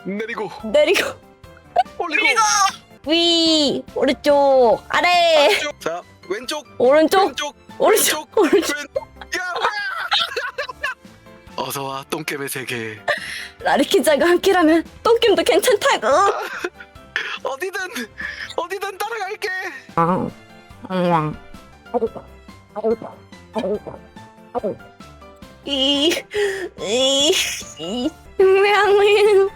내리고 내리고 올리고 위 오른쪽 아래 왼쪽. 자 왼쪽 오른쪽 왼쪽 오른쪽 오른쪽 야 어서와 똥겜의 세계. 라리킨장과 함께라면 똥김도 괜찮다고. 어디든 따라갈게. 이 명령